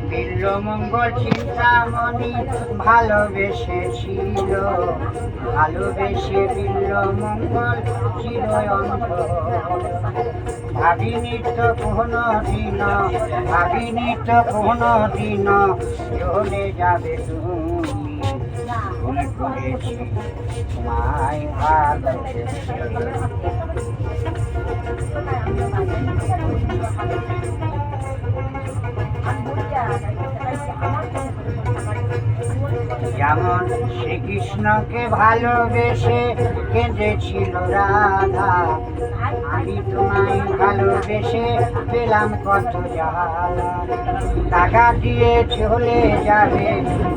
বিল্বমঙ্গল চিন্তামণি ভালোবেসেছিল, ভালোবেসে বিল্বমঙ্গল চিরয়ন্ত। ভাবিনি তো কোনো দিন, ভাবিনি তো কোনো দিন চলে যাবে তুমি। ভুল করেছি তোমায় ভালোবেসে। যেমন শ্রীকৃষ্ণকে ভালোবেসে কেঁদেছিল রাধা, আমি তোমায় ভালোবেসে পেলাম কত জ্বালা। টাকা দিয়ে চলে যাবে,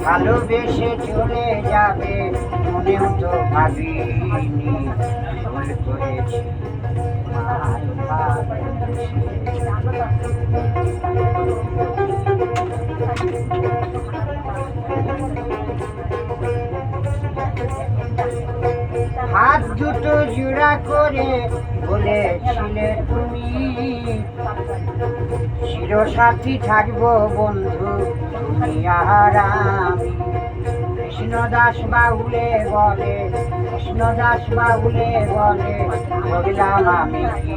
ভালোবেসে চলে যাবে, মনেও তো ভাবিনি ভুল করেছি তোমায় ভালোবেসে। হাত দুটো জোড়া করে বলেছিলে তুমি, চিরসাথী থাকবো বন্ধু তুমি আর আমি। কৃষ্ণদাস বাউলে বলে, কৃষ্ণদাস বাউলে বলে, বললাম আমি কি